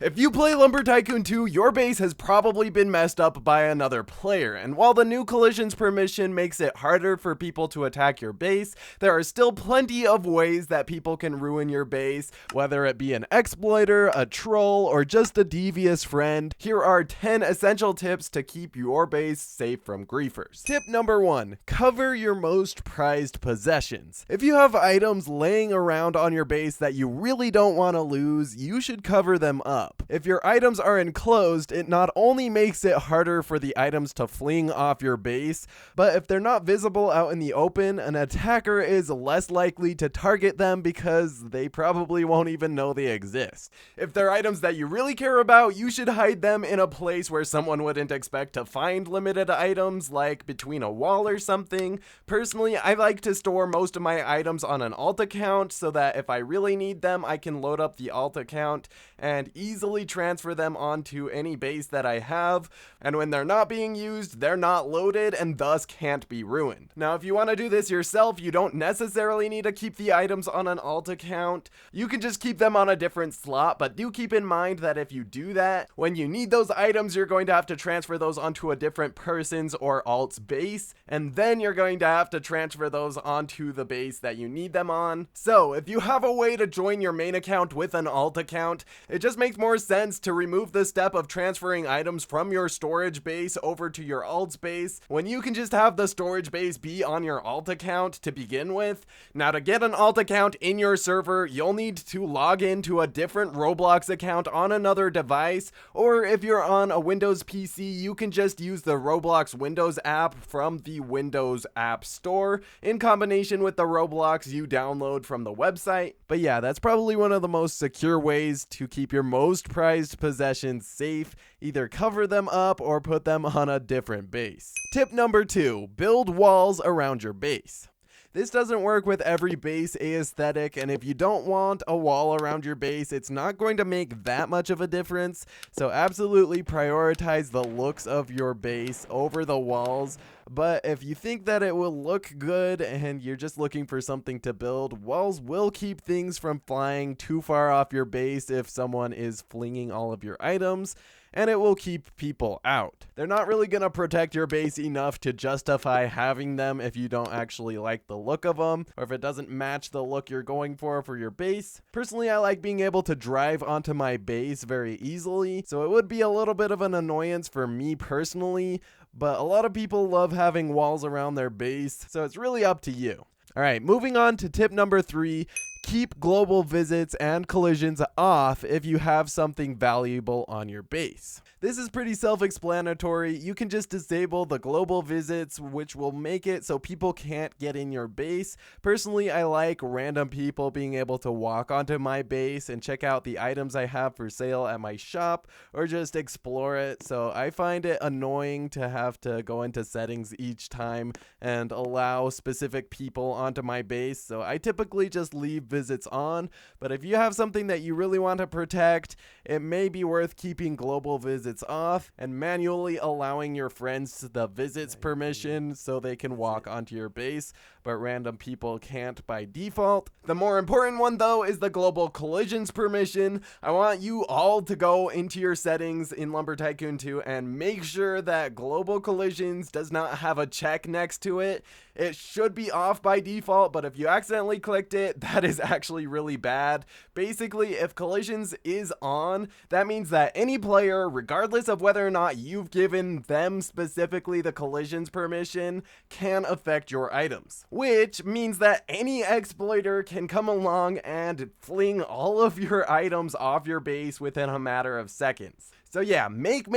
If you play Lumber Tycoon 2, your base has probably been messed up by another player, and while the new collisions permission makes it harder for people to attack your base, there are still plenty of ways that people can ruin your base, whether it be an exploiter, a troll, or just a devious friend. Here are 10 essential tips to keep your base safe from griefers. Tip number 1, cover your most prized possessions. If you have items laying around on your base that you really don't want to lose, you should cover them up. If your items are enclosed, it not only makes it harder for the items to fling off your base, but if they're not visible out in the open, an attacker is less likely to target them because they probably won't even know they exist. If they're items that you really care about, you should hide them in a place where someone wouldn't expect to find limited items, like between a wall or something. Personally, I like to store most of my items on an alt account so that if I really need them, I can load up the alt account and easily transfer them onto any base that I have, and when they're not being used, they're not loaded and thus can't be ruined. Now, if you want to do this yourself, you don't necessarily need to keep the items on an alt account. You can just keep them on a different slot, but do keep in mind that if you do that, when you need those items, you're going to have to transfer those onto a different person's or alt's base, and then you're going to have to transfer those onto the base that you need them on. So, if you have a way to join your main account with an alt account, it just makes more sense to remove the step of transferring items from your storage base over to your alt's base when you can just have the storage base be on your alt account to begin with. Now, to get an alt account in your server, you'll need to log into a different Roblox account on another device, or if you're on a Windows PC, you can just use the Roblox Windows app from the Windows App Store in combination with the Roblox you download from the website. But yeah, that's probably one of the most secure ways to keep your most prized possessions safe. Either cover them up or put them on a different base. Tip number 2, build walls around your base. This doesn't work with every base aesthetic, and if you don't want a wall around your base, it's not going to make that much of a difference. So absolutely prioritize the looks of your base over the walls. But if you think that it will look good and you're just looking for something to build, walls will keep things from flying too far off your base if someone is flinging all of your items, and it will keep people out. They're not really going to protect your base enough to justify having them if you don't actually like the look of them, or if it doesn't match the look you're going for your base. Personally, I like being able to drive onto my base very easily, so it would be a little bit of an annoyance for me personally, but a lot of people love having walls around their base, so it's really up to you. Alright, moving on to tip number 3. Keep global visits and collisions off if you have something valuable on your base. This is pretty self-explanatory. You can just disable the global visits, which will make it so people can't get in your base. Personally, I like random people being able to walk onto my base and check out the items I have for sale at my shop, or just explore it. So I find it annoying to have to go into settings each time and allow specific people onto my base. So I typically just leave visits on, but if you have something that you really want to protect, it may be worth keeping global visits off and manually allowing your friends the visits permission so they can walk onto your base, but random people can't by default. The more important one though is the global collisions permission. I want you all to go into your settings in Lumber Tycoon 2 and make sure that global collisions does not have a check next to it. It should be off by default, but if you accidentally clicked it, that is actually really bad. Basically, if collisions is on, that means that any player, regardless of whether or not you've given them specifically the collisions permission, can affect your items. Which means that any exploiter can come along and fling all of your items off your base within a matter of seconds. So yeah, make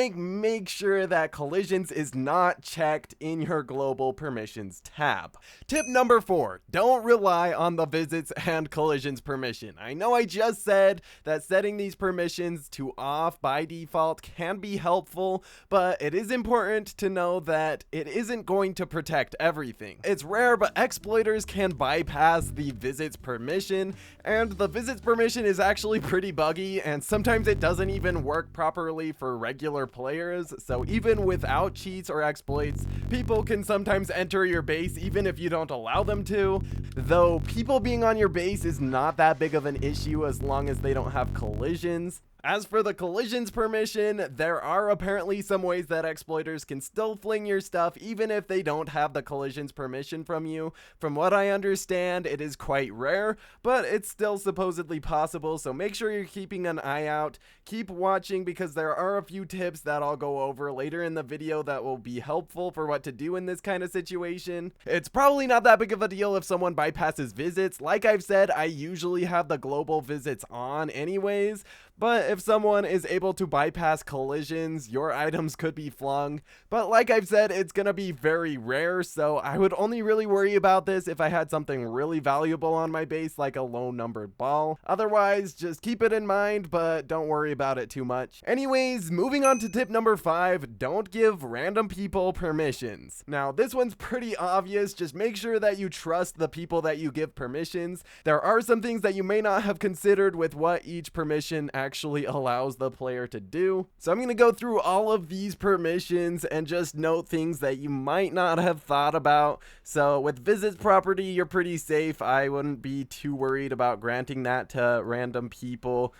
sure that collisions is not checked in your global permissions tab. Tip number 4, don't rely on the visits and collisions permission. I know I just said that setting these permissions to off by default can be helpful, but it is important to know that it isn't going to protect everything. It's rare, but exploiters can bypass the visits permission, and the visits permission is actually pretty buggy, and sometimes it doesn't even work properly for regular players. So even without cheats or exploits, people can sometimes enter your base even if you don't allow them to. Though people being on your base is not that big of an issue as long as they don't have collisions. As for the collisions permission, there are apparently some ways that exploiters can still fling your stuff even if they don't have the collisions permission from you. From what I understand, it is quite rare, but it's still supposedly possible, so make sure you're keeping an eye out. Keep watching because there are a few tips that I'll go over later in the video that will be helpful for what to do in this kind of situation. It's probably not that big of a deal if someone bypasses visits. Like I've said, I usually have the global visits on anyways, but if someone is able to bypass collisions, your items could be flung. But like I've said, it's gonna be very rare, so I would only really worry about this if I had something really valuable on my base, like a low numbered ball. Otherwise, just keep it in mind, but don't worry about it too much. Anyways, moving on to tip number 5, don't give random people permissions. Now, this one's pretty obvious. Just make sure that you trust the people that you give permissions. There are some things that you may not have considered with what each permission actually allows the player to do. So I'm going to go through all of these permissions and just note things that you might not have thought about. So with visits property, you're pretty safe. I wouldn't be too worried about granting that to random people.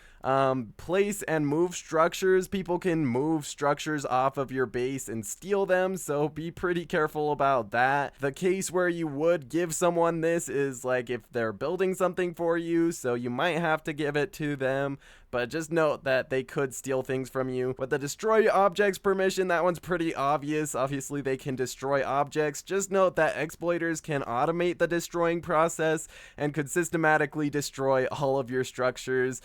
Place and move structures. People can move structures off of your base and steal them, so be pretty careful about that. The case where you would give someone this is like if they're building something for you, so you might have to give it to them, but just note that they could steal things from you. With the destroy objects permission, that one's pretty obvious. Obviously, they can destroy objects. Just note that exploiters can automate the destroying process and could systematically destroy all of your structures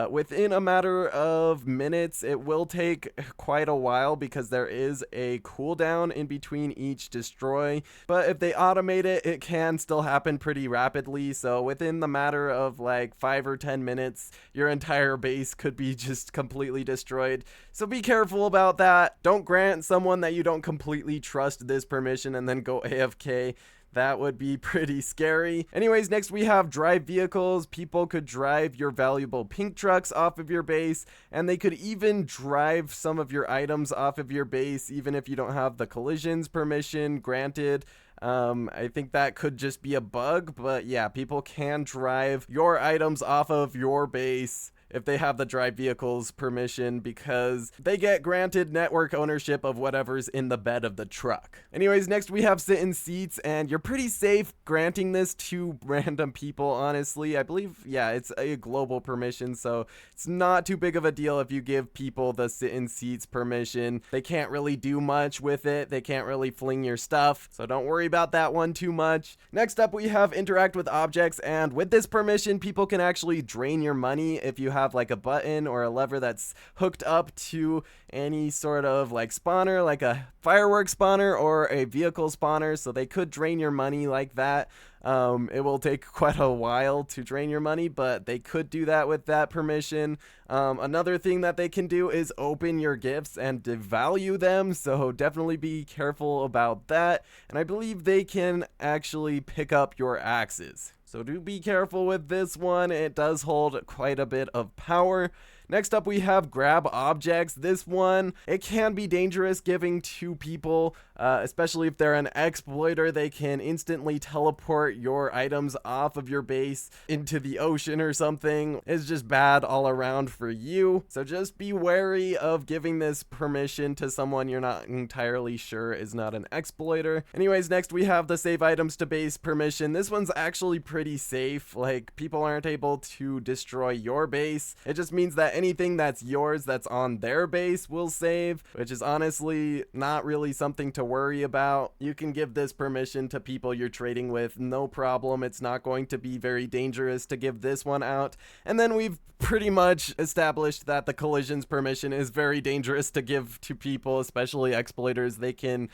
within a matter of minutes. It will take quite a while because there is a cooldown in between each destroy, but if they automate it, it can still happen pretty rapidly. So within the matter of like 5 or 10 minutes, your entire base could be just completely destroyed. So be careful about that. Don't grant someone that you don't completely trust this permission and then go AFK. That would be pretty scary. Anyways, next we have drive vehicles. People could drive your valuable pink trucks off of your base, and they could even drive some of your items off of your base, even if you don't have the collisions permission granted. I think that could just be a bug, but yeah, people can drive your items off of your base if they have the drive vehicles permission because they get granted network ownership of whatever's in the bed of the truck. Anyways, next we have sit-in seats, and you're pretty safe granting this to random people, honestly. I believe, yeah, it's a global permission, so it's not too big of a deal if you give people the sit-in seats permission. They can't really do much with it. They can't really fling your stuff, so don't worry about that one too much. Next up, we have interact with objects, and with this permission, people can actually drain your money if you have like a button or a lever that's hooked up to any sort of like spawner, like a fireworks spawner or a vehicle spawner, so they could drain your money like that. It will take quite a while to drain your money, but they could do that with that permission. Another thing that they can do is open your gifts and devalue them, so definitely be careful about that. And I believe they can actually pick up your axes. So do be careful with this one. It does hold quite a bit of power. Next up, we have grab objects. This one, it can be dangerous giving to people, especially if they're an exploiter. They can instantly teleport your items off of your base into the ocean or something. It's just bad all around for you. So just be wary of giving this permission to someone you're not entirely sure is not an exploiter. Anyways, next we have the save items to base permission. This one's actually pretty safe. Like, people aren't able to destroy your base. It just means that anything that's yours that's on their base will save, which is honestly not really something to worry about. You can give this permission to people you're trading with, no problem. It's not going to be very dangerous to give this one out. And then we've pretty much established that the collisions permission is very dangerous to give to people, especially exploiters. They can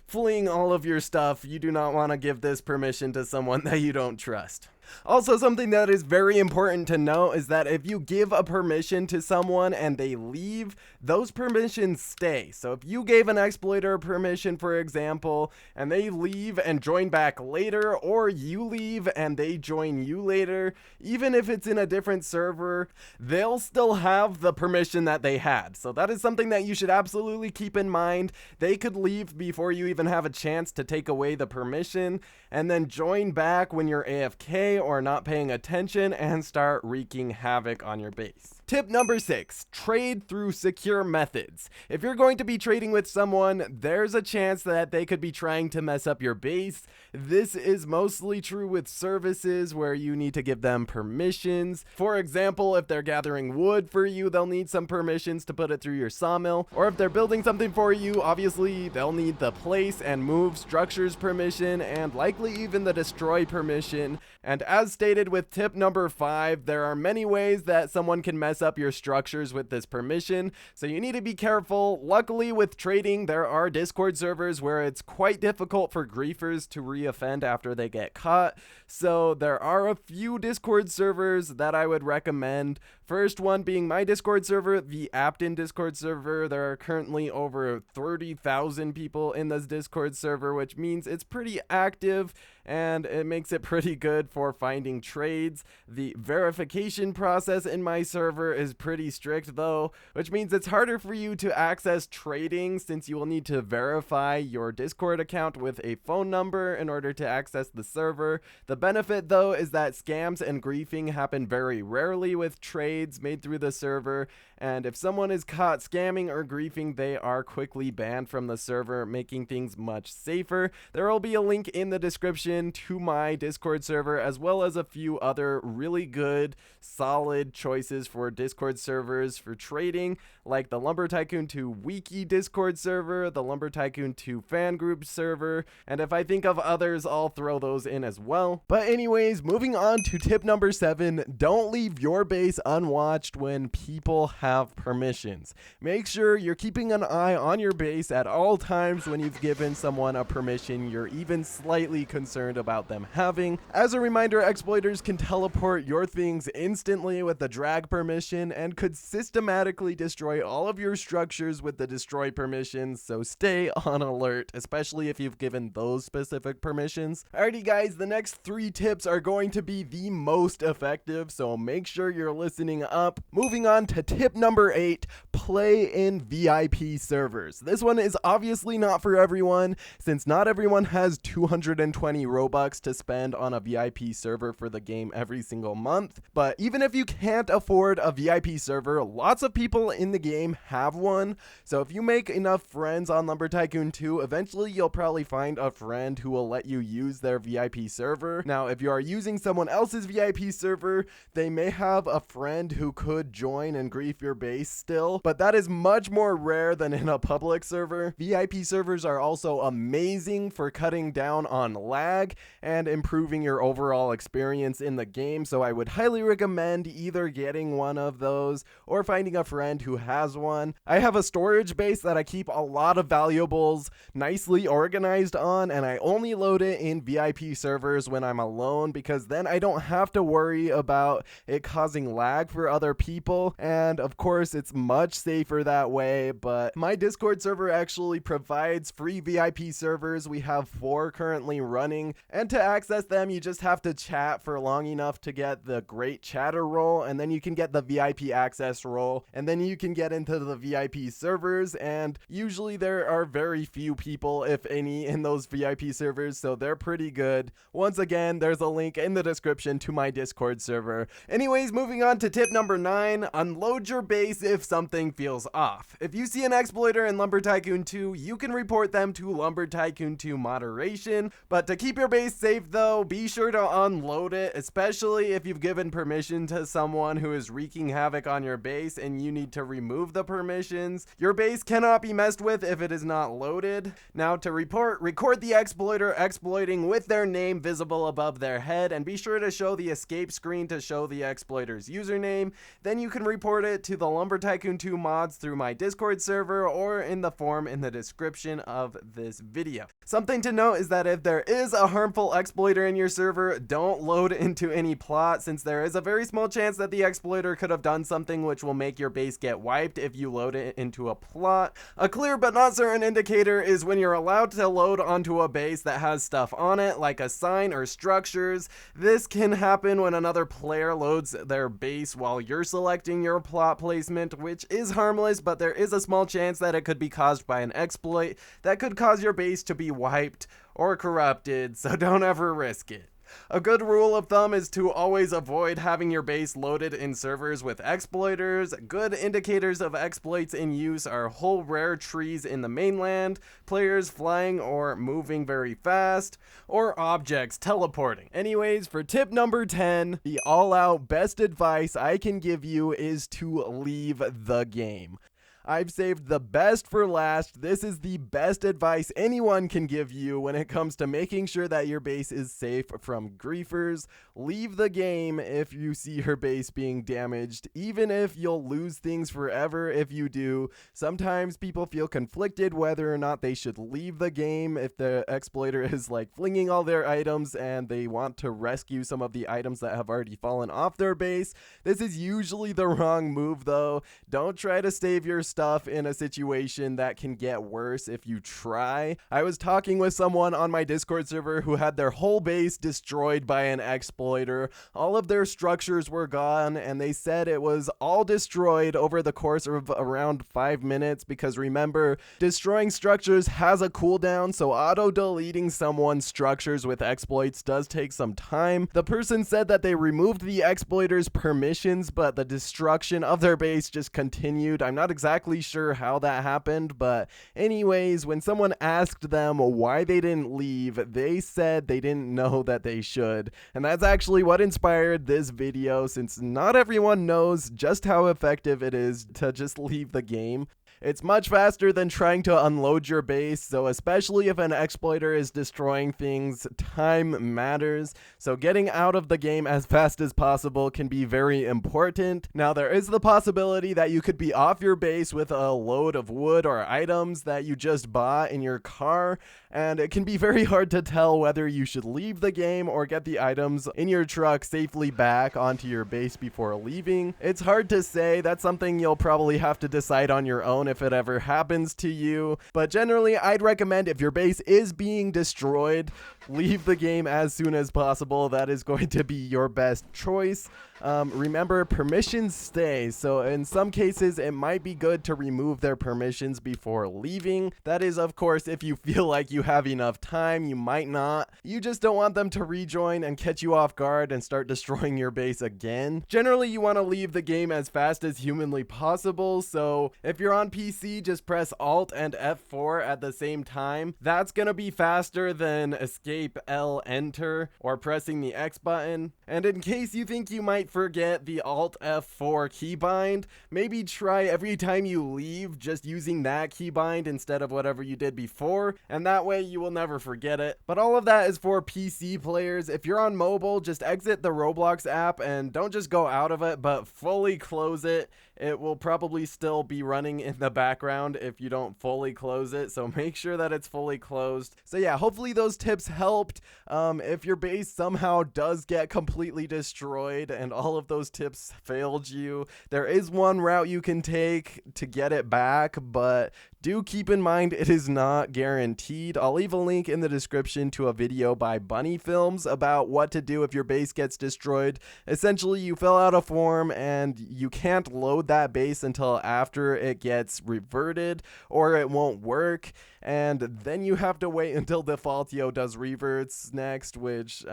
fling all of your stuff. You do not want to give this permission to someone that you don't trust. Also, something that is very important to know is that if you give a permission to someone and they leave, those permissions stay. So if you gave an exploiter permission, for example, and they leave and join back later, or you leave and they join you later, even if it's in a different server, they'll still have the permission that they had. So that is something that you should absolutely keep in mind. They could leave before you even have a chance to take away the permission, and then join back when you're AFK or not paying attention and start wreaking havoc on your base. Tip number 6, trade through secure methods. If you're going to be trading with someone, there's a chance that they could be trying to mess up your base. This is mostly true with services where you need to give them permissions. For example, if they're gathering wood for you, they'll need some permissions to put it through your sawmill. Or if they're building something for you, obviously they'll need the place and move structures permission and likely even the destroy permission. And as stated with tip number 5, there are many ways that someone can mess up your structures with this permission, so you need to be careful. Luckily with trading, there are Discord servers where it's quite difficult for griefers to reoffend after they get caught, so there are a few Discord servers that I would recommend. First one being my Discord server, the Apton Discord server. There are currently over 30,000 people in this Discord server, which means it's pretty active and it makes it pretty good for finding trades. The verification process in my server is pretty strict though, which means it's harder for you to access trading since you will need to verify your Discord account with a phone number in order to access the server. The benefit though is that scams and griefing happen very rarely with trades made through the server, and if someone is caught scamming or griefing, they are quickly banned from the server, making things much safer. There will be a link in the description to my Discord server, as well as a few other really good, solid choices for Discord servers for trading, like the Lumber Tycoon 2 Wiki Discord server, the Lumber Tycoon 2 fan group server, and if I think of others, I'll throw those in as well. But anyways, moving on to tip number 7, don't leave your base unwatched when people have permissions. Make sure you're keeping an eye on your base at all times when you've given someone a permission you're even slightly concerned about them having. As a reminder, exploiters can teleport your things instantly with the drag permission and could systematically destroy all of your structures with the destroy permissions, so stay on alert, especially if you've given those specific permissions. Alrighty guys, the next 3 tips are going to be the most effective, so make sure you're listening up. Moving on to tip number 8, play in VIP servers. This one is obviously not for everyone, since not everyone has 220 Robux to spend on a VIP server for the game every single month. But even if you can't afford a VIP server, lots of people in the game have one. So if you make enough friends on Lumber Tycoon 2, eventually you'll probably find a friend who will let you use their VIP server. Now, if you are using someone else's VIP server, they may have a friend who could join and grief your base still, but that is much more rare than in a public server. VIP servers are also amazing for cutting down on lag and improving your overall experience in the game, so I would highly recommend either getting one of those or finding a friend who has one. I have a storage base that I keep a lot of valuables nicely organized on, and I only load it in VIP servers when I'm alone, because then I don't have to worry about it causing lag for other people, and of course it's much safer that way. But my Discord server actually provides free VIP servers. We have 4 currently running, and to access them you just have to chat for long enough to get the great chatter role, and then you can get the VIP access role, and then you can get into the VIP servers, and usually there are very few people, if any, in those VIP servers, so they're pretty good. Once again, there's a link in the description to my Discord server. Anyways, moving on to tip number 9, unload your base if something feels off. If you see an exploiter in Lumber Tycoon 2, you can report them to Lumber Tycoon 2 moderation, but to keep your base safe though, be sure to unload it, especially if you've given permission to someone who is wreaking havoc on your base and you need to remove the permissions. Your base cannot be messed with if it is not loaded. Now to report, record the exploiter exploiting with their name visible above their head, and be sure to show the escape screen to show the exploiter's username. Then you can report it to the Lumber Tycoon 2 mods through my Discord server or in the form in the description of this video. Something to note is that if there is a harmful exploiter in your server, don't load into any plot, since there is a very small chance that the exploiter could have done something which will make your base get wiped if you load it into a plot. A clear but not certain indicator is when you're allowed to load onto a base that has stuff on it, like a sign or structures. This can happen when another player loads their base while you're selecting your plot placement, which is harmless, but there is a small chance that it could be caused by an exploit that could cause your base to be wiped or corrupted, so don't ever risk it. A good rule of thumb is to always avoid having your base loaded in servers with exploiters. Good indicators of exploits in use are whole rare trees in the mainland, players flying or moving very fast, or objects teleporting. Anyways, for tip number 10, the all-out best advice I can give you is to leave the game. I've saved the best for last. This is the best advice anyone can give you when it comes to making sure that your base is safe from griefers. Leave the game if you see your base being damaged, even if you'll lose things forever if you do. Sometimes people feel conflicted whether or not they should leave the game if the exploiter is like flinging all their items and they want to rescue some of the items that have already fallen off their base. This is usually the wrong move though. Don't try to save your stuff in a situation that can get worse if you try. I was talking with someone on my Discord server who had their whole base destroyed by an exploiter. All of their structures were gone, and they said it was all destroyed over the course of around 5 minutes, because remember, destroying structures has a cooldown, so auto-deleting someone's structures with exploits does take some time. The person said that they removed the exploiter's permissions, but the destruction of their base just continued. I'm not exactly sure how that happened, but anyways, when someone asked them why they didn't leave, they said they didn't know that they should. And that's actually what inspired this video, since not everyone knows just how effective it is to just leave the game. It's much faster than trying to unload your base, so especially if an exploiter is destroying things, time matters. So getting out of the game as fast as possible can be very important. Now, there is the possibility that you could be off your base with a load of wood or items that you just bought in your car, and it can be very hard to tell whether you should leave the game or get the items in your truck safely back onto your base before leaving. It's hard to say. That's something you'll probably have to decide on your own if it ever happens to you. But generally, I'd recommend if your base is being destroyed, leave the game as soon as possible. That is going to be your best choice. Remember, permissions stay, so in some cases it might be good to remove their permissions before leaving. That is, of course, if you feel like you have enough time. You might not. You just don't want them to rejoin and catch you off guard and start destroying your base again. Generally, you want to leave the game as fast as humanly possible, so if you're on PC, just press Alt and F4 at the same time. That's gonna be faster than Escape L Enter or pressing the X button. And in case you think you might forget the Alt F4 keybind, maybe try every time you leave just using that keybind instead of whatever you did before, and that way you will never forget it. But all of that is for PC players. If you're on mobile, just exit the Roblox app and don't just go out of it, but fully close it. It will probably still be running in the background if you don't fully close it, so make sure that it's fully closed. So yeah, hopefully those tips helped. If your base somehow does get completely destroyed and all of those tips failed you, there is one route you can take to get it back, but do keep in mind it is not guaranteed. I'll leave a link in the description to a video by Bunny Films about what to do if your base gets destroyed. Essentially, you fill out a form and you can't load that base until after it gets reverted, or it won't work, and then you have to wait until Defaultio does reverts next, which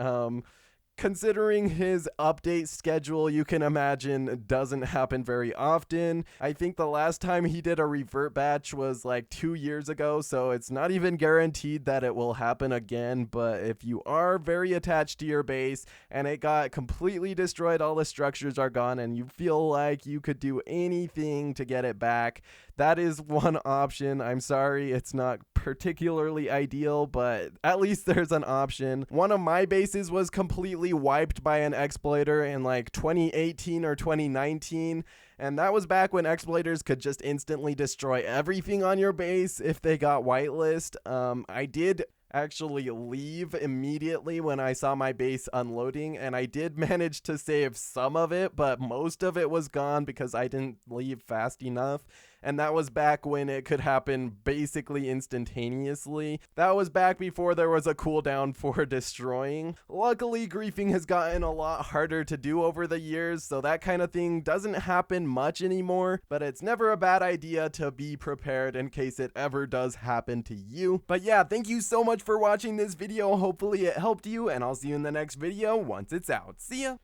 considering his update schedule, you can imagine doesn't happen very often. I think the last time he did a revert batch was like 2 years ago, so it's not even guaranteed that it will happen again. But if you are very attached to your base and it got completely destroyed, all the structures are gone, and you feel like you could do anything to get it back, that is one option. I'm sorry, it's not particularly ideal, but at least there's an option. One of my bases was completely wiped by an exploiter in like 2018 or 2019, and that was back when exploiters could just instantly destroy everything on your base if they got whitelist. I did actually leave immediately when I saw my base unloading, and I did manage to save some of it, but most of it was gone because I didn't leave fast enough. and that was back when it could happen basically instantaneously. That was back before there was a cooldown for destroying. Luckily, griefing has gotten a lot harder to do over the years, so that kind of thing doesn't happen much anymore, but it's never a bad idea to be prepared in case it ever does happen to you. But yeah, thank you so much for watching this video. Hopefully it helped you, and I'll see you in the next video once it's out. See ya!